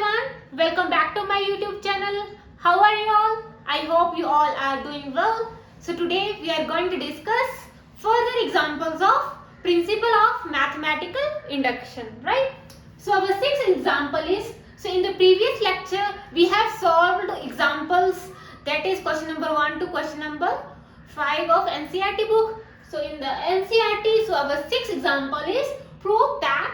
everyone, welcome back to my YouTube channel. How are you all? I hope you all are doing well. So today we are going to discuss further examples of principle of mathematical induction, right? So our sixth example is, in the previous lecture we have solved examples, that is question number 1 to question number 5 of NCERT book. So in the NCERT, so our sixth example is prove that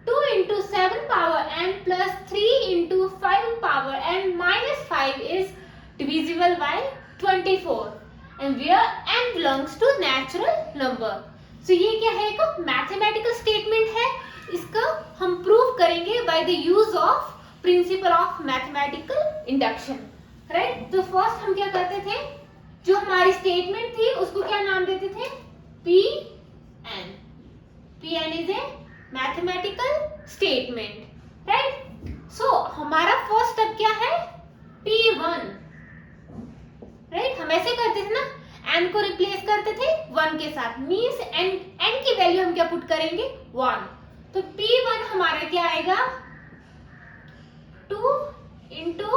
2 into 7 power n plus 3 into 5 power n minus 5 is divisible by 24 and where n belongs to natural number. So ये क्या है, एक mathematical statement है, इसका हम prove करेंगे by the use of principle of mathematical induction, right. तो first हम क्या करते थे, जो हमारी स्टेटमेंट थी उसको क्या नाम देते थे, Pn. Pn is a mathematical statement, right. So हमारा फर्स्ट स्टेप क्या है, P1, राइट. हम ऐसे करते थे ना, n को रिप्लेस करते थे 1 के साथ, मींस n की वैल्यू हम क्या पुट करेंगे, 1. तो P1 हमारा क्या आएगा, 2 into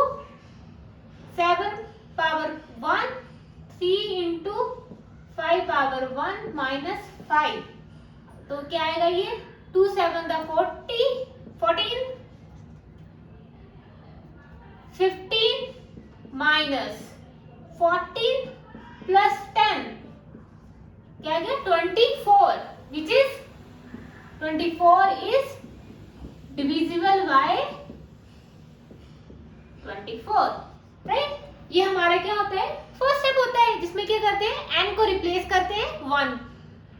7 power 1, 3 into 5 power 1 minus 5. तो क्या आएगा ये, 2 7 द 40, 14, 15 माइनस 14 प्लस 10 क्या आ गया, 24, which is 24 is divisible by 24, right. ये हमारा क्या होता है, फर्स्ट स्टेप होता है, जिसमें क्या करते हैं, n को रिप्लेस करते हैं 1,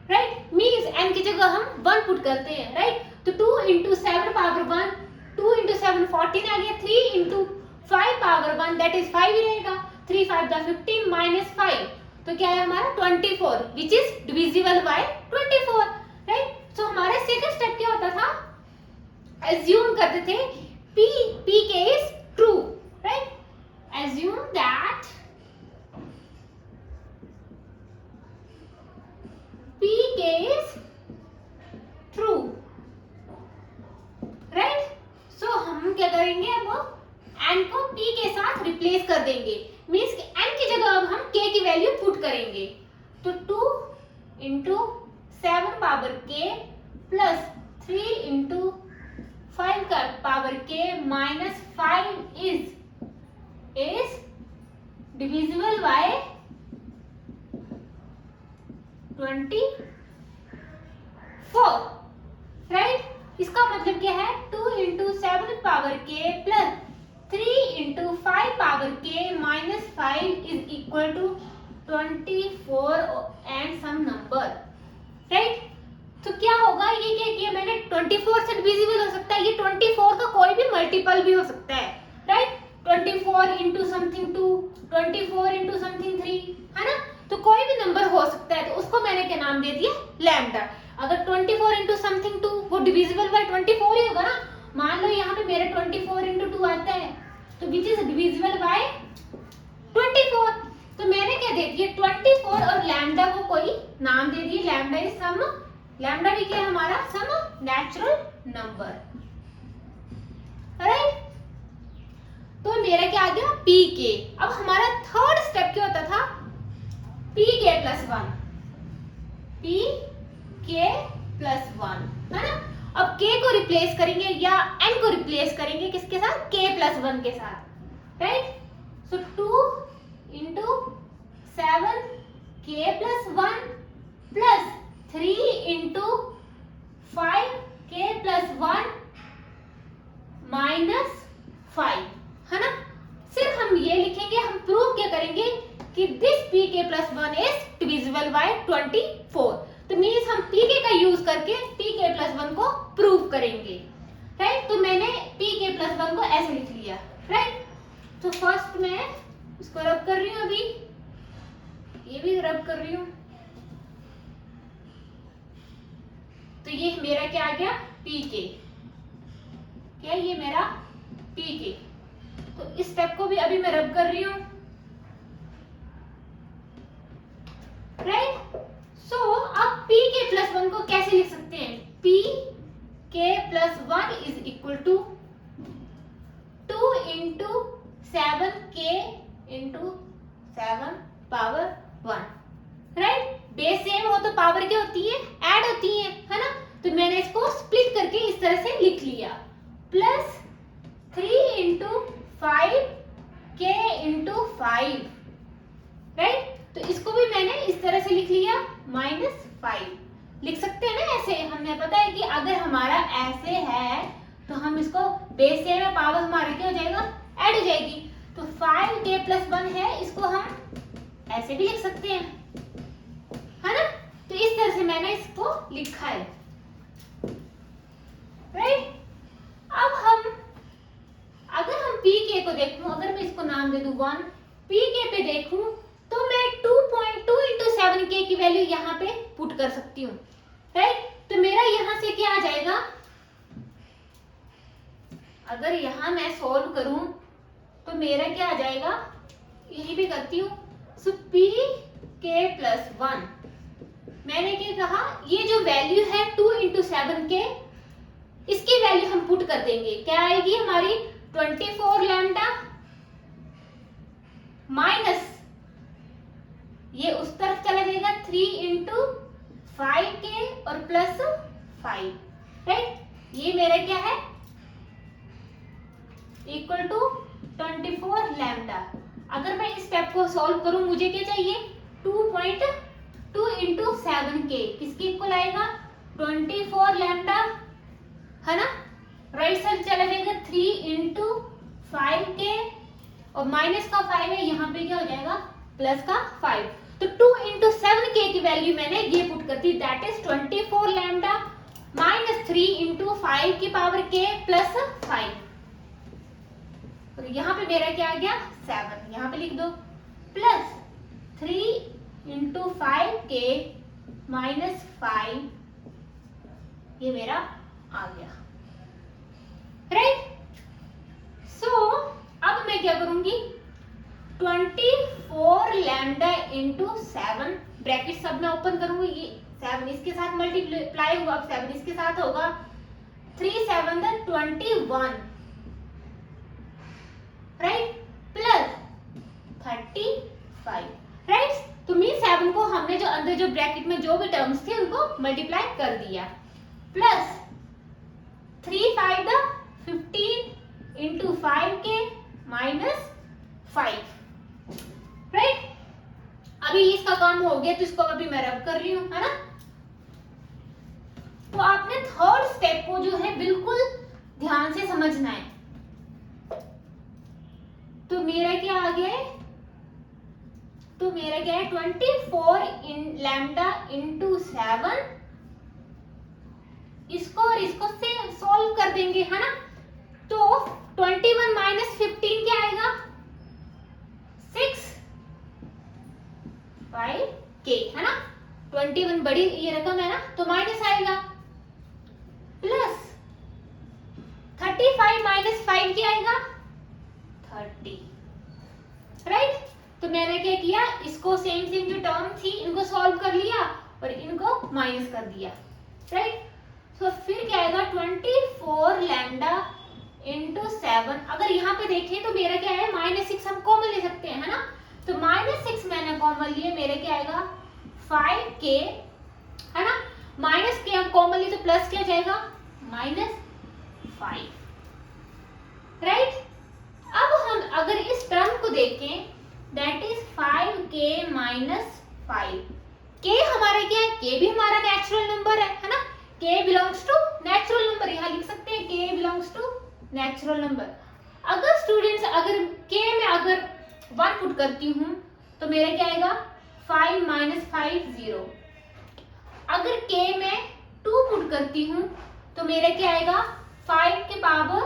राइट. मीन्स n की जगह हम 1 पुट करते हैं, राइट. तो 2 इंटू 7 पावर 1, 2 इंटू 7 14 आ गया, 3 इंटू 5 पावर 1 दैट इज 5 ही रहेगा, 3 5 द 15 माइनस 5. तो क्या है हमारा 24, which is divisible by 24, right. So हमारा सेकंड स्टेप क्या होता था, एज्यूम करते थे p के is true, right. Assume that p is true, right. So हम क्या करेंगे, अब n को p के साथ रिप्लेस कर देंगे, मीन्स कि n की जगह अब हम k की वैल्यू पुट करेंगे. तो 2 into 7 power k plus 3 into 5 का power k minus 5 is divisible by 24, right. इसका मतलब क्या है, 2 into 7 power k plus 3 into 5 power k minus 5 is equal to 24 and some number, right. तो क्या होगा, ये क्या किया मैंने, 24 से डिविजिबल हो सकता है, ये 24 का कोई भी मल्टीपल भी हो सकता है, right. 24 into something 2, 24 into something 3, है ना. तो कोई भी नंबर हो सकता है, तो उसको मैंने क्या नाम दे दिया, लैम्डा. अगर 24 इंटू समथिंग 2 वो डिविजिबल बाय 24 ही होगा ना. मान लो यहाँ पे मेरे 24 इंटू 2 आता है, तो विच इज डिविजिबल बाय 24. तो मैंने क्या दे दिया, 24 और लैम्डा को कोई नाम दे दिया, लैम्डा इज सम, लैम्डा भी क्या है हमारा, सम नेचुरल नंबर, राइट. तो मेरा क्या आ गया, पी के. अब हमारा थर्ड स्टेप क्या होता था, P K plus 1, P K plus 1, है ना. अब k को रिप्लेस करेंगे या n को रिप्लेस करेंगे किसके साथ, k प्लस 1 के साथ, राइट. सो 2 into 7 k plus 1 plus 3 into 5 k plus 1 minus 5, है ना. सिर्फ हम ये लिखेंगे, हम प्रूव क्या करेंगे कि this p k plus 1 is divisible by 24. तो मीन्स हम p k का यूज करके p k प्लस 1 को प्रूव करेंगे, राइट. तो मैंने p k प्लस 1 को ऐसे लिख लिया, राइट. तो फर्स्ट मैं इसको रब कर रही हूँ, अभी ये भी रब कर रही हूँ. तो ये मेरा क्या आ गया, p k, क्या ये मेरा p k. तो इस स्टेप को भी अभी मैं रब कर रही हूँ, राइट. सो अब p k प्लस 1 को कैसे लिख सकते हैं, p k plus 1 is equal to 7k into 7 power 1, right. Base same हो तो पावर क्या होती है, ऐड होती है ना। तो मैंने इसको स्प्लिट करके इस तरह से लिख लिया, plus 3 into 5k into 5, right. तो इसको भी मैंने इस तरह से लिख लिया, -5 लिख सकते हैं ना ऐसे। हमें पता है कि अगर हमारा ऐसे है तो हम इसको बेस सेम है, पावर हमारा क्या हो जाएगा, ऐड हो जाएगी। तो 5k प्लस 1 है, इसको हम ऐसे भी लिख सकते हैं, है ना। तो इस तरह से मैंने इसको लिखा है, राइट। अब हम अगर हम pk को देखूं, अगर मैं इसको नाम दे दूं 1, pk पे देखूं तो मैं 2.2 इंटू 7k की वैल्यू यहाँ पे पुट कर सकती हूँ, राइट। तो मेरा यहाँ से क्या आ जाएगा, अगर यहाँ मैं सॉल्व करूं तो मेरा क्या आ जाएगा, यही भी करती हूँ। सो pk प्लस 1, मैंने क्या कहा, ये जो वैल्यू है 2 इंटू 7k, इसकी वैल्यू हम पुट कर देंगे। क्या आएगी हमारी 24 लैम्डा माइनस ये उस तरफ चला जाएगा 3 इंटू 5k और प्लस 5, राइट। ये मेरा क्या है, इक्वल टू 24 लैम्डा। अगर मैं इस स्टेप को सॉल्व करूं, मुझे क्या चाहिए, 2.2 इंटू 7k, किसके इक्वल आएगा, 24 लैम्डा, है ना। राइट साइड चला जाएगा 3 इंटू 5k और माइनस का 5 है, यहाँ पे क्या हो जाएगा, प्लस का 5। तो 2 इंटू 7k की वैल्यू मैंने ये पुट कर दी, that is 24 lambda minus 3 into 5 की पावर k प्लस 5। तो यहाँ पे मेरा क्या आ गया, 7, यहाँ पे लिख दो, प्लस 3 इंटू 5k माइनस 5, ये मेरा आ गया, राइट। सो अब मैं क्या करूंगी, 24 लैम्डा इंटू 7, ब्रैकेट सब में ओपन करूंगी, ये 7 इसके साथ मल्टीप्लाई होगा, अब 7 इसके साथ होगा, 3 7 21, राइट, प्लस 35, राइट। तो मीन 7 को हमने जो अंदर जो ब्रैकेट में जो भी टर्म्स थे उनको मल्टीप्लाई कर दिया, plus 3 5 15 into 5k minus 5, right. अभी इसका काम हो गया, तो इसको अभी मैं रब कर रही हूँ, है ना। तो आपने थर्ड स्टेप को जो है बिल्कुल ध्यान से समझना है। तो मेरा क्या आ गया है, तो मेरा क्या है, 24 इन लैम्डा इंटू 7, इसको और इसको से सॉल्व कर देंगे, है ना। तो 21 माइनस 15 क्या आएगा, 6 5k, है ना। 21 बड़ी ये रकम है ना, तो माइनस आएगा, प्लस 35 माइनस 5 क्या आएगा, 30, राइट। तो मैंने क्या किया, इसको सेम जो टर्म थी इनको सॉल्व कर लिया और इनको माइनस कर दिया, राइट। तो फिर क्या आएगा, 24 लैम्डा इंटू 7, अगर यहाँ पे देखें तो मेरा क्या है, -6 हम कॉमन ले सकते हैं, है ना। तो -6 मैंने कॉमन लिए, मेरे क्या आएगा 5k, है ना। माइनस के हम कॉमन लिए तो प्लस क्या जाएगा, -5, राइट। अब हम अगर इस टर्म को देखें, that is 5k minus 5, k हमारा क्या है, k भी हमारा नेचुरल नंबर है ना। k belongs to natural number, यहाँ लिख सकते हैं k belongs to natural number. अगर स्टूडेंट्स अगर k में अगर 1 पुट करती हूँ तो मेरा क्या आएगा, 5 माइनस 5 0। अगर k में 2 पुट करती हूँ तो मेरा क्या आएगा, 5 के power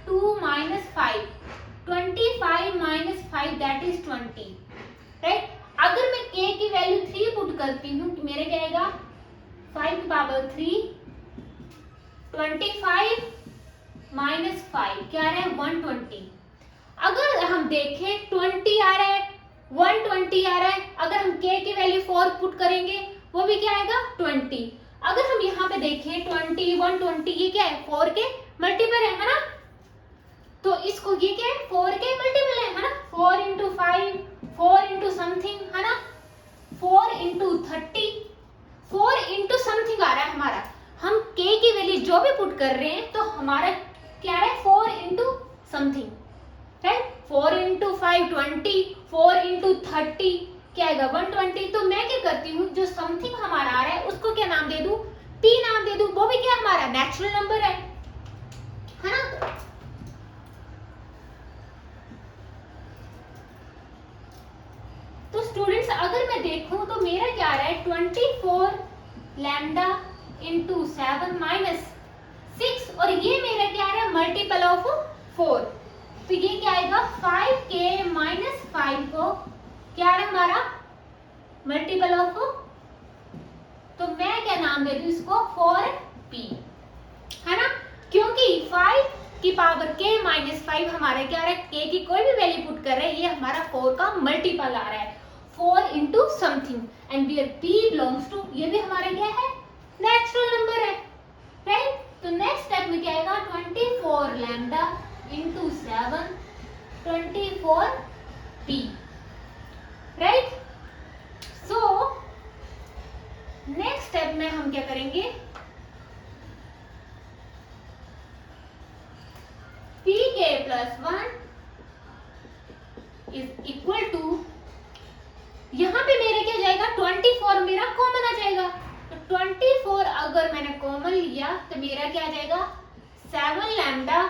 2 minus 5, 25 minus 5 that is 20, right. अगर मैं k की वैल्यू 3 पुट करती हूँ तो मेरे क्या आएगा, 5 की पावर 3, 25 माइनस 5 क्या आ रहा है, 120। अगर हम देखें 20 आ रहा है, 120 आ रहा है, अगर हम k की वैल्यू 4 पुट करेंगे वो भी क्या आएगा, 20। अगर हम यहाँ पे देखें 20 120 ये क्या है, 4 के मल्टीपल है ना। तो इस को ये क्या है 4 के मल्टीपल है ना, 4 इंटू 5, 4 इंटू समथिंग है ना, 4 इंटू 30, 4 इंटू समथिंग आ रहा है हमारा। हम k की वैल्यू जो भी पुट कर रहे हैं तो हमारा क्या है 4 into something, right. 4 into 5 20, 4 into 30 क्या आएगा 120। तो मैं क्या करती हूँ, जो समथिंग हमारा आ रहा है उसको क्या नाम दे दूं, p नाम दे दूं। वो भी क्या हमारा नेचुरल नंबर है ना। तो स्टूडेंट्स अगर मैं देखूं तो मेरा क्या आ रहा है 24 लैम्डा इंटू 7 माइनस 6, और ये मेरा क्या आ रहा है मल्टीपल ऑफ 4। तो ये क्या आएगा 5k माइनस 5 को क्या आ रहा है हमारा मल्टीपल ऑफ, तो मैं क्या नाम दे दूं इसको 4p है ना, क्योंकि 5 की पावर k माइनस 5 हमारा क्या आ रहा है, k की कोई भी वैल्यू पुट कर रहे हैं ये हमारा 4 का मल्टीपल आ रहा है, 4 into something, and where p belongs to, ये भी हमारा क्या है नेचुरल नंबर है, राइट। तो नेक्स्ट स्टेप में क्या आएगा 24 lambda into 7 24p, right. So next step में हम क्या करेंगे, pk plus 1 is equal to, यहां पे मेरे क्या जाएगा 24 मेरा कॉमन आ जाएगा, तो 24 अगर मैंने कॉमन लिया तो मेरा क्या आ जाएगा 7 लैम्डा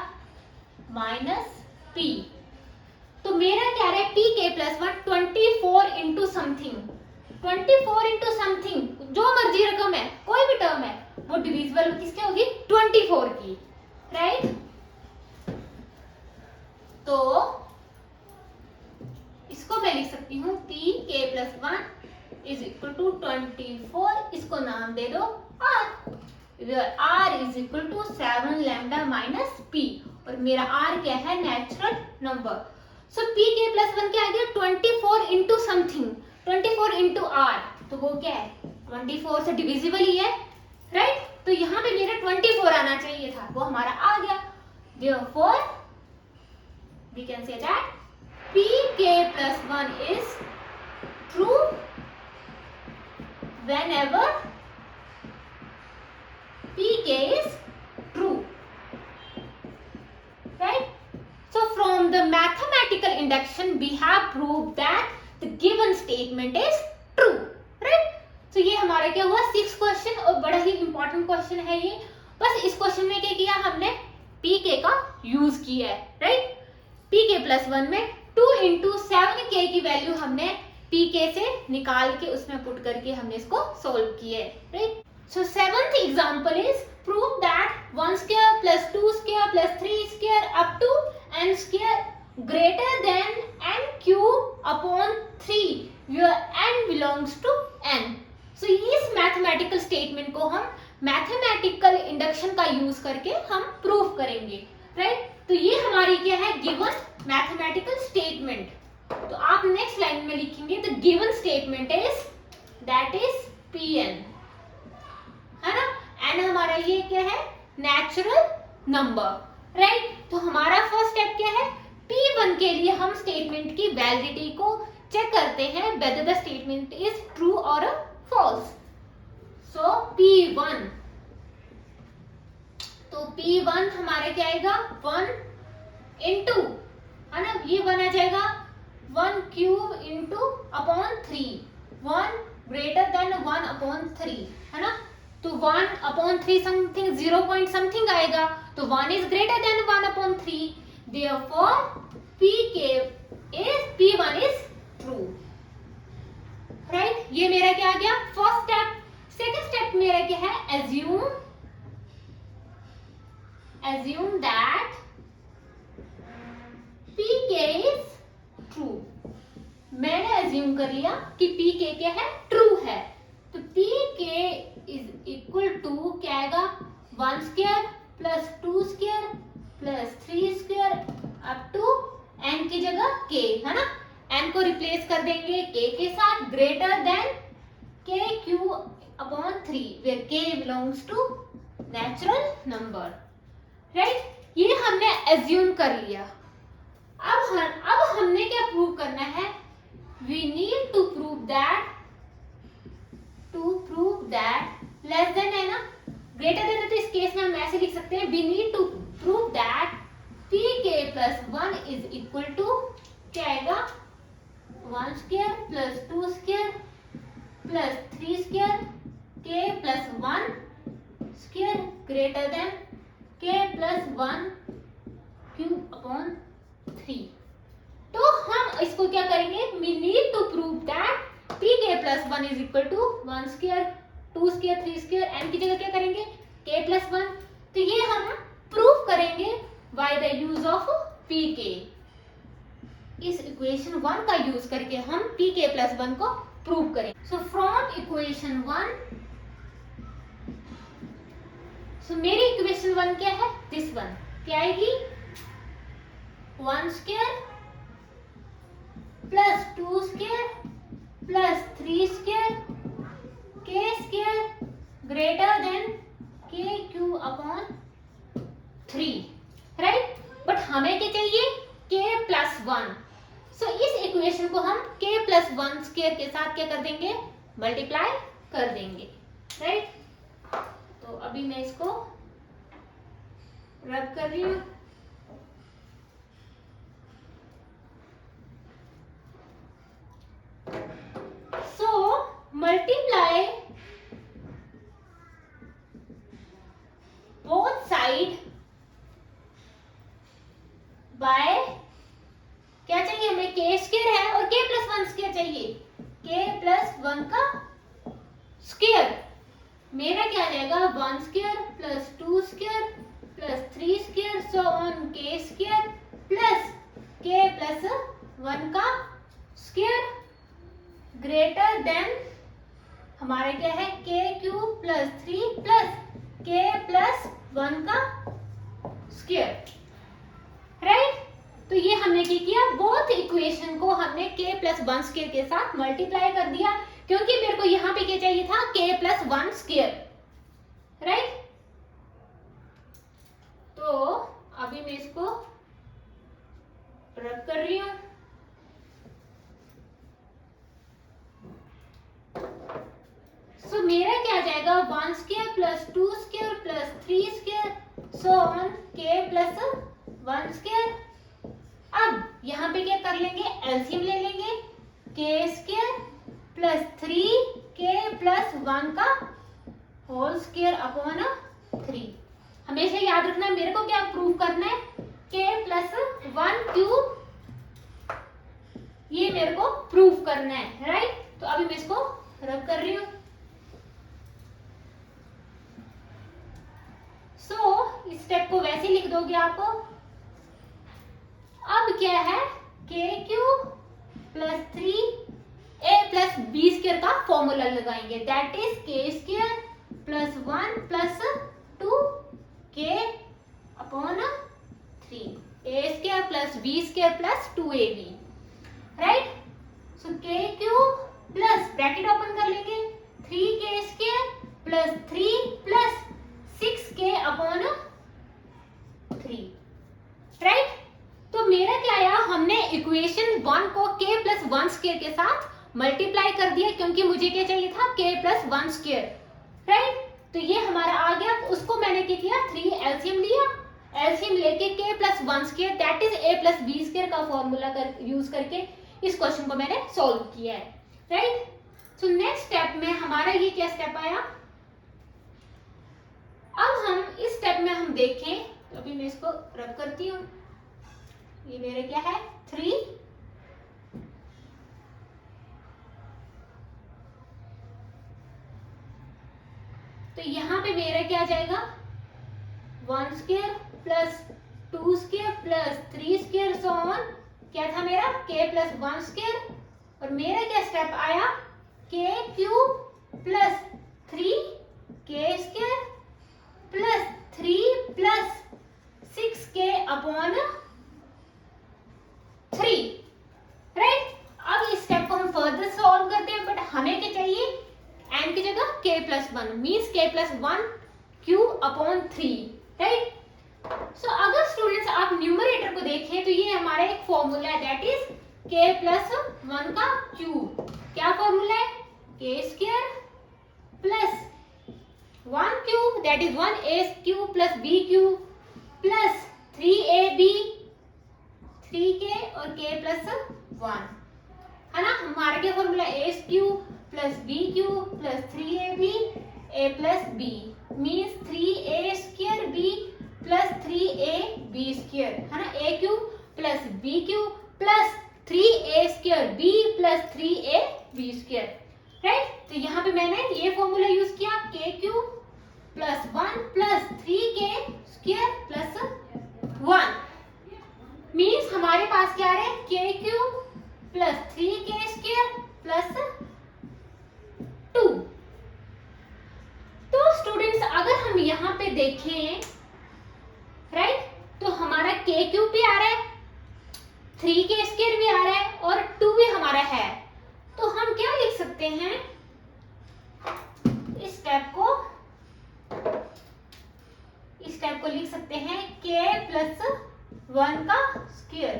माइनस p। तो मेरा क्या है pk plus 1 24 into something, 24 into something जो मर्जी रकम है कोई भी टर्म है वो डिविजिबल किसकी होगी 24 की, राइट। तो इसको मैं लिख सकती हूँ pk plus 1 is equal to 24, इसको नाम दे दो r, r is equal to 7 lambda minus p, और मेरा r क्या है natural number. So pk plus 1 क्या आ गया 24 इंटू समथिंग, 24 इंटू r, तो वो क्या है 24 से डिविजिबल ही है, राइट। तो यहाँ पे मेरा 24 आना चाहिए था, वो हमारा आ गया। Therefore we can say that pk plus 1 is true whenever pk is true, right. So from the mathematical induction we have proved that the given statement is true, right. तो ये हमारा क्या हुआ 6th क्वेश्चन, और बड़ा ही important question है ये। बस इस क्वेश्चन में क्या किया हमने pk का यूज किया है, राइट। pk प्लस 1 में 2 इंटू 7k की वैल्यू हमने pk से निकाल के उसमें पुट करके हमने इसको सोल्व किया है, right. So 7th example is prove that 1 square plus 2 square plus 3 square up to n square greater than n cube upon 3 where n belongs to n। So इस मैथमेटिकल स्टेटमेंट को हम mathematical induction का use करके हम prove करेंगे, right. तो ये हमारी क्या है गिवन मैथमेटिकल स्टेटमेंट। तो आप नेक्स्ट लाइन में लिखेंगे the given statement is that is Pn, है ना। n हमारा ये क्या है नेचुरल नंबर, राइट। तो हमारा फर्स्ट स्टेप क्या है P1 के लिए हम स्टेटमेंट की वैलिडिटी को चेक करते हैं whether the statement is true or false। So P1, तो P1 हमारा क्या आएगा 1 इंटू, है ना, ये 1 आ जाएगा 1 cube into upon 3, 1 greater than 1 upon 3, है ना। तो 1 अपॉन 3 समथिंग 0 पॉइंट समथिंग आएगा, तो 1 is greater than 1 upon 3, therefore P1 is true, right. ये मेरा क्या आ गया फर्स्ट स्टेप। सेकंड स्टेप मेरा क्या है assume that pk is true। मैंने assume कर लिया कि pk क्या है ट्रू है, तो pk इज इक्वल टू क्या आएगा 1 square plus 2 square plus 3 square up to n की जगह k, है ना। n को रिप्लेस कर देंगे k के साथ, greater than k Q upon 3 where k belongs to natural number, right. ये हमने एज्यूम कर लिया, अब हमने क्या प्रूव करना है, we need to prove that less than है ना, ग्रेटर देन है, तो इस केस में हम ऐसे लिख सकते हैं, we need to prove that pk plus 1 is equal to क्या आएगा, 1 square plus 2 square plus 3 square k plus 1 square greater than k plus 1 cube upon 3। तो हम इसको क्या करेंगे, we need to prove that pk plus 1 is equal to 1 square 2 square 3 square n की जगह क्या करेंगे k plus 1। तो ये हम प्रूव करेंगे by the use of pk। इस इक्वेशन 1 का यूज करके हम pk plus 1 को प्रूव करें। सो फ्रॉम इक्वेशन 1, सो मेरी इक्वेशन 1 क्या है, दिस वन क्या आएगी, 1 square plus 2 square plus 3 square k square greater than k cube upon 3, right. But हमें क्या चाहिए, k plus 1। सो इस इक्वेशन को हम k plus 1 स्क्वायर के साथ क्या कर देंगे, मल्टीप्लाई कर देंगे, राइट। तो अभी मैं इसको रब कर रही हूं। So multiply both side by, क्या चाहिए हमें, k स्क्वायर है और k plus 1 स्क्वायर चाहिए, k plus 1 का स्क्वायर, मेरा क्या आ जाएगा, 1 square plus 2 square plus 3 square so on k square plus k plus 1 का स्क्वायर ग्रेटर देन हमारा क्या है, k cube plus 3 plus k plus 1 का स्क्वायर, राइट। तो ये हमने क्या किया, बोथ इक्वेशन को हमने k plus 1 स्क्वायर के साथ मल्टीप्लाई कर दिया, क्योंकि मेरे को यहाँ पे क्या चाहिए था, k plus 1 स्क्वायर, राइट। तो अभी मैं इसको रब कर रही हूं। सो मेरा क्या आ जाएगा, 1 square plus 2 square plus 3 square so on k plus 1 square. अब यहाँ पे क्या कर लेंगे, एलसीएम ले लेंगे, k square plus 3k plus 1 का होल स्क्वायर अपॉन 3। हमेशा याद रखना मेरे को क्या प्रूव करना है, k प्लस 1 क्यूब, ये मेरे को प्रूव करना है, राइट। तो अभी मैं इसको रब कर रही हूं। सो इस स्टेप को वैसे लिख दोगे आप। अब क्या है, k cube plus 3a plus b square का फॉर्मूला लगाएंगे, that is k square plus 1 plus 2k upon 3, a square plus b square plus 2ab, right. So k cube plus bracket open कर लेंगे, 3k square plus 3 plus 6k upon 3, right. तो मेरा क्या आया, हमने equation 1 को k plus 1 square के साथ मल्टीप्लाई कर दिया, क्योंकि मुझे क्या चाहिए था, k plus 1 स्क्वायर, राइट। तो ये हमारा आ गया। उसको मैंने क्या किया, 3 एलसीएम लिया, एलसीएम लेके k plus 1 square that is a plus b square का फॉर्मूला यूज करके इस क्वेश्चन को मैंने सॉल्व किया है, राइट। सो नेक्स्ट स्टेप में हमारा ये क्या स्टेप आया, अब हम इस स्टेप में हम देखें, तो अभी मैं इसको रब करती हूँ। ये मेरे क्या है, 3 तो यहाँ पे मेरा क्या आ जाएगा, 1 square plus 2 square plus 3 square so on, क्या था मेरा k प्लस 1 स्क्वायर, और मेरा क्या स्टेप आया, k cube plus 3k square plus 3 plus 6k upon 3, right. अब इस स्टेप को हम फर्दर सॉल्व करते हैं, बट हमें क्या चाहिए, n की जगह k plus 1 means k plus 1 cube upon 3, right. So अगर स्टूडेंट्स आप न्यूमरेटर को देखें तो ये हमारा हमारा एक फॉर्मूला है, दैट इज k प्लस 1 का क्यूब। क्या फॉर्मूला है? k square plus 1 cube that is 1a cube plus b cube plus 3ab 3k और k प्लस 1, है ना। हमारा क्या formula? a cube plus b cube plus 3ab a plus b means 3a square b plus 3ab square, है ना। a cube plus b cube plus 3a square b plus 3ab square, right. तो यहाँ पे मैंने ये formula use किया, k cube plus 1 plus 3k square plus 1 means हमारे पास क्या है? k cube plus 3k square plus 2। तो स्टूडेंट्स अगर हम यहाँ पे देखें, राइट, तो हमारा k क्यूब भी आ रहा है, 3k स्क्वायर भी आ रहा है और 2 भी हमारा है। तो हम क्या लिख सकते हैं? इस स्टेप को लिख सकते हैं k प्लस 1 का स्क्वायर।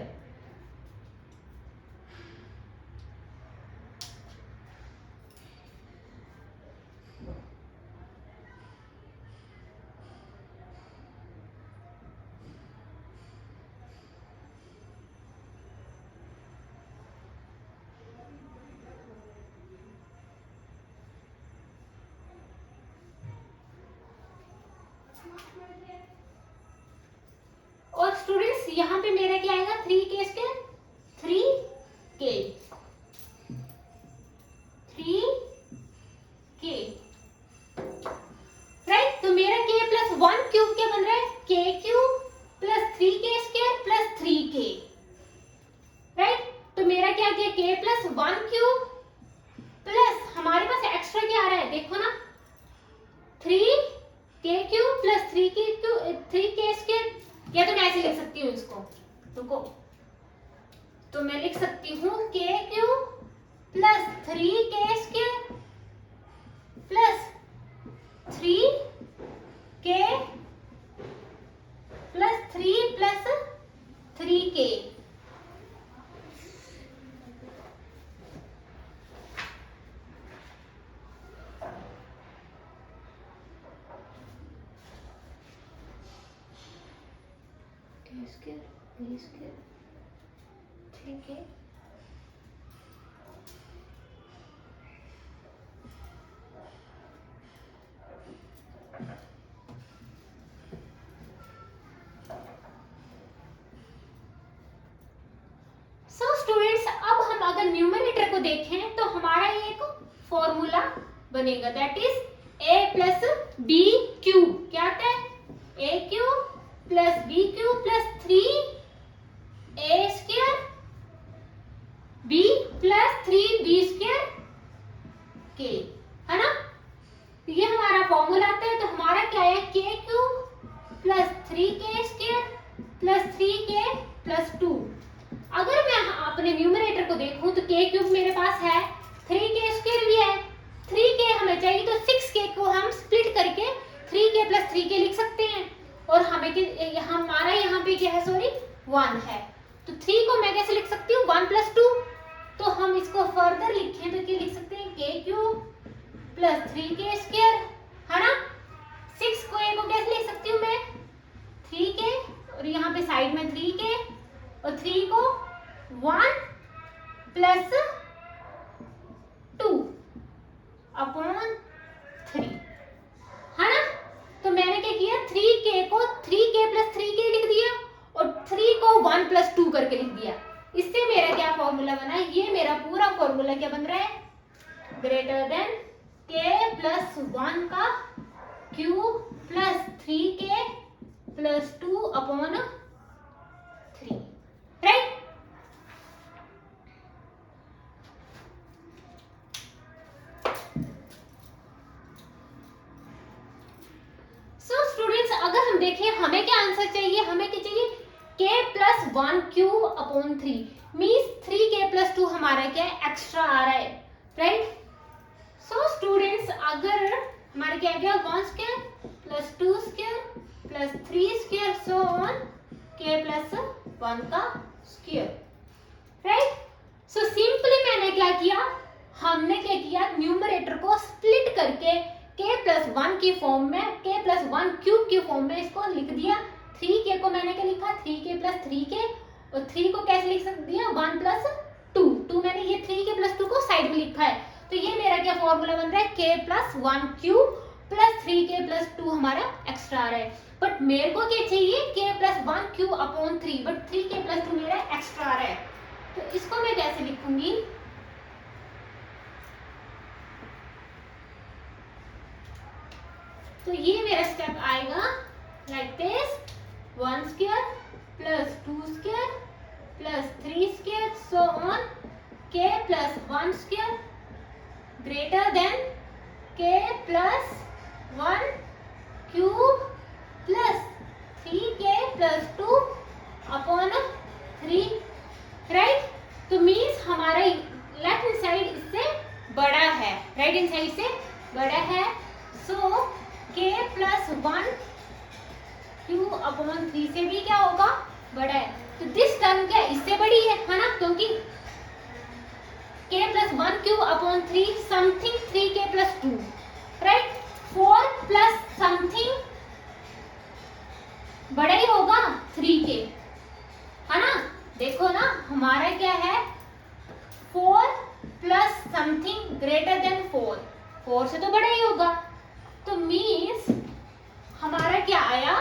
और स्टूडेंट्स यहाँ पे मेरा क्या आएगा? 3k square 3k right. तो मेरा k प्लस 1 क्यूब क्या बन रहा है? k cube plus 3k square plus 3k, right. तो मेरा क्या गया? k प्लस 1 क्यूब प्लस हमारे पास एक्स्ट्रा क्या आ रहा है? देखो ना, 3k cube plus 3k square, या तो मैं ऐसे लिख सकती हूँ इसको, रुको। तो मैं लिख सकती हूँ k cube plus 3k square plus 3k plus 3 plus 3k। ठीक है, सो स्टूडेंट्स अब हम अगर न्यूमरेटर को देखें तो हमारा ये एक फॉर्मूला बनेगा, that is a plus b cube. क्या आता है? a cube plus b cube plus 3a square b plus 3b square k, है ना। ये हमारा फॉर्मूला आता है। तो हमारा क्या है? k cube plus 3k square plus 3k plus 2। अगर मैं अपने न्यूमरेटर को देखूं तो k क्यूब मेरे पास है, 3k स्क्वायर भी है, 3k हमें चाहिए तो 6k को हम स्प्लिट करके 3k प्लस 3k लिख सकते हैं। और हमें हमारा यहाँ पे क्या है? सॉरी 1 है। तो 3 को मैं कैसे लिख सकती हूँ? 1 प्लस 2। तो हम इसको फर्दर लिखें तो क्या लिख सकते हैं? k cube plus 3k square, है ना। 6 को a को कैसे लिख सकती हूँ मैं? 3k और यहाँ पे साइड में 3k और 3 को 1 प्लस 2 अपॉन 3, है ना। तो मैंने क्या किया? 3k को 3k प्लस 3k लिख दिया और 3 को 1 प्लस 2 करके लिख दिया। इससे मेरा क्या फॉर्मूला बना? ये मेरा पूरा फॉर्मूला क्या बन रहा है? ग्रेटर देन k प्लस 1 का cube plus 3k plus 2 upon 3, right. So students अगर हम देखें हमें क्या आंसर चाहिए? हमें क्या चाहिए? k plus 1 cube upon 3 means 3k plus 2 हमारा क्या है? एक्स्ट्रा आ रहा है, राइट। सो स्टूडेंट्स अगर हमारे क्या गया? 1 square plus 2 square plus 3 square so on k plus 1 का स्क्वायर, राइट। सो सिंपली मैंने क्या किया, हमने क्या किया, न्यूमरेटर को स्प्लिट करके k प्लस 1 की फॉर्म में, k प्लस 1 क्यूब की फॉर्म में इसको लिख दिया। 3k को मैंने क्या लिखा, 3k प्लस 3k, और 3 को कैसे लिख सकते हैं, 1 प्लस 2 मैंने ये 3k प्लस 2 को साइड में लिखा है। तो ये मेरा क्या फॉर्मूला बन रहा है, k plus 1 cube plus 3k plus 2 हमारा एक्स्ट्रा आ रहा है। बट मेरे को क्या चाहिए, k plus 1 cube upon 3, but 3k plus 2 मेरा एक्स्ट्रा आ रहा है। तो इसको मैं कैसे लिखूंगी, तो ये मेरा स्टेप आएगा like this, 1 square plus 2 square plus 3 square so on, k plus 1 square greater then k plus 1 cube plus 3k plus 2 upon 3, right. तो मीन्स हमारा लेफ्ट हैंड साइड इससे बड़ा है, राइट हैंड साइड से बड़ा है। सो k प्लस 1 क्यूब अपॉन 3 से भी क्या होगा, बड़ा है। तो दिस टर्म क्या इससे बड़ी है ना, क्योंकि k plus 1 cube upon 3 something 3k plus 2, right. 4 plus something बड़ा ही होगा 3k, है ना। देखो ना हमारा क्या है, 4 प्लस समथिंग ग्रेटर देन 4 से तो बड़ा ही होगा। तो मीन्स हमारा क्या आया,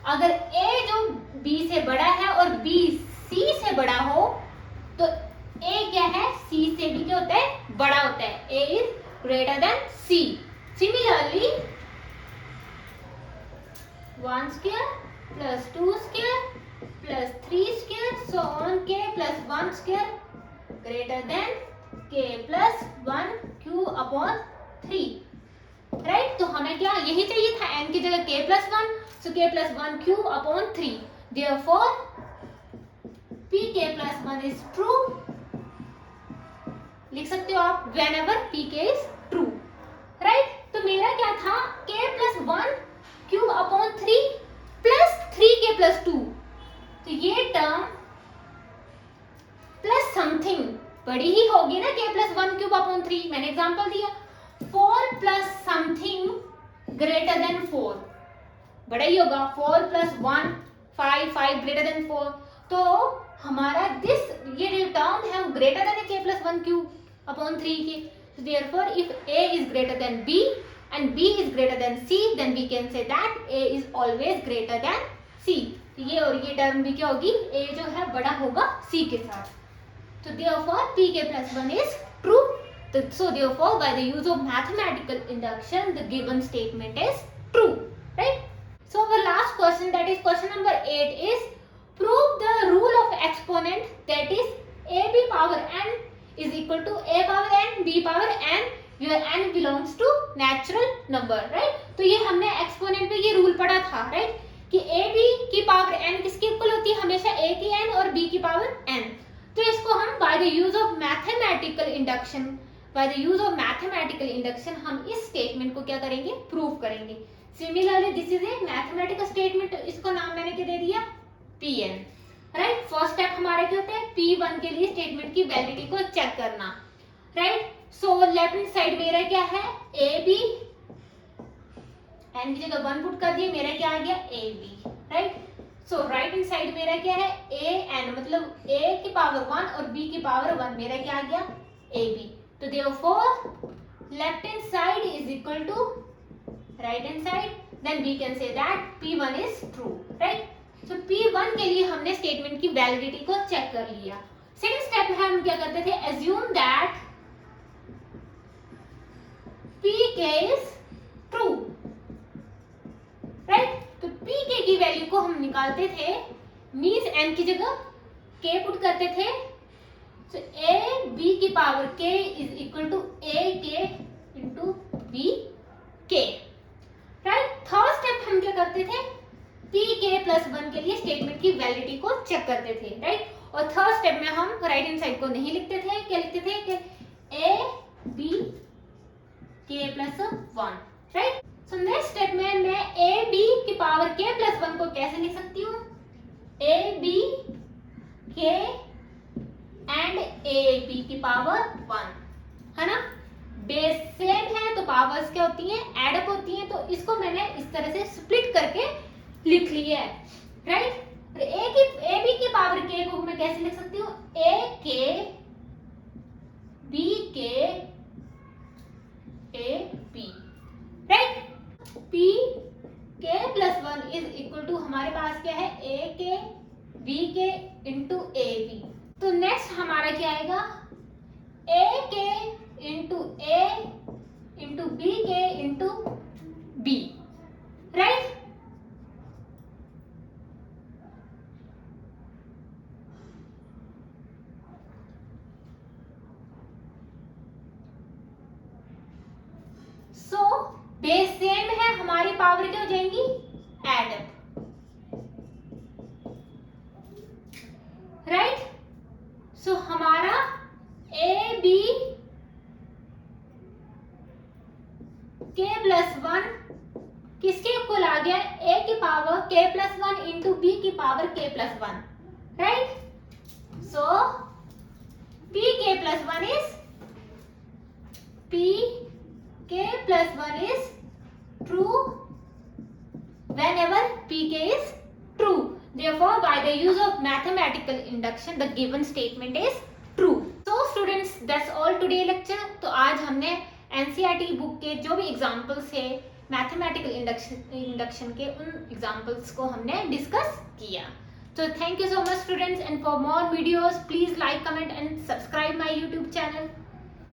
अगर a जो b से बड़ा है और b c से बड़ा हो, तो a क्या है, c से भी क्या होता है, बड़ा होता है। a is greater than c। Similarly 1 square plus 2 square plus 3 square so on, k plus 1 square greater then k plus 1 cube upon 3, right. तो हमें क्या यही चाहिए था, n की जगह k plus 1, so k plus 1 cube upon 3, therefore pk plus 1 is true. लिख सकते हो आप whenever pk is true, right. तो मेरा क्या था, k plus 1 cube upon 3 plus 3k plus 2, तो ये टर्म प्लस समथिंग बड़ी ही होगी ना, k प्लस 1 क्यूब अपॉन 3, मैंने एग्जांपल दिया। 4 प्लस समथिंग ग्रेटर देन 4 बड़ा ही होगा, 4 प्लस 1 5 ग्रेटर देन 4, तो हमारा दिस ये जो टर्म है वो greater than k plus 1 cube upon 3k। So therefore if a is greater than b and b is greater than c, then we can say that a is always greater than c। ये और ये term भी क्या होगी, a जो है बड़ा होगा c के साथ। तो therefore pk plus 1 is true। So therefore by the use of mathematical induction the given statement is true, right? So our last question, that is question number 8, is prove the rule of exponent, that is ab power n is equal to a power n b power n where n belongs to natural number, right? तो ये हमने exponent पे ये rule पढ़ा था, right, कि a b की power n किसके इक्वल होती है, हमेशा a की n और b की पावर n। तो इसको हम by the use of mathematical induction हम इस स्टेटमेंट को क्या करेंगे, प्रूव करेंगे। Similarly this is a mathematical statement, इसको नाम मैंने क्या दे दिया, pn, राइट। फर्स्ट स्टेप हमारा क्या होता है, p1 के लिए स्टेटमेंट की वैलिडिटी को चेक करना, right. So left hand side मेरा क्या है, ab, n की जगह 1 पुट कर दिए, मेरा क्या आ गया ab, राइट। सो राइट हैंड साइड मेरा क्या है, an, मतलब a की पावर 1 और b की पावर 1, मेरा क्या आ गया ab। तो therefore left hand side is equal to right hand side, then we can say that p1 is true, right. So p1 के लिए हमने स्टेटमेंट की वैलिडिटी को चेक कर लिया। सेकंड स्टेप है, हम क्या करते थे, assume that pk is true, right. तो pk की वैल्यू को हम निकालते थे, मींस n की जगह k पुट करते थे, so a b की power k is equal to a k into b k, राइट। थर्ड स्टेप हम क्या करते थे, pk प्लस 1 के लिए स्टेटमेंट की वैलिडिटी को चेक करते थे, राइट। और थर्ड स्टेप में हम राइट हैंड साइड को नहीं लिखते थे, क्या लिखते थे कि a b k plus 1, right. So next step में मैं a b की पावर k प्लस 1 को कैसे लिख सकती हूँ, ए बी के एंड ए बी की पावर 1, है ना। बेस सेम है तो पावर्स क्या होती हैं, एड अप होती हैं। तो इसको मैंने इस तरह से स्प्लिट करके लिख लिया है, राइट। ए बी की पावर के को मैं कैसे लिख सकती हूँ, ए K B K A B, right. P K plus 1 is equal to हमारे पास क्या है, A K B K into A B. तो नेक्स्ट हमारा क्या आएगा, A K into A into B K into B, right. So base same है, हमारी पावर क्या हो जाएंगी, एड अप, राइट। सो हमारा ए बी के प्लस 1 किसके इक्वल आ गया, ए की पावर के प्लस 1 इंटू बी की पावर के plus 1, right. So P K plus 1 is P k plus 1 is true whenever pk is true. Therefore, by the use of mathematical induction, the given statement is true. So students, that's all today lecture. तो आज हमने NCERT book के जो भी examples है mathematical induction के, उन examples को हमने डिस्कस किया। So thank you so much students, and for more videos please like, comment and subscribe my YouTube channel.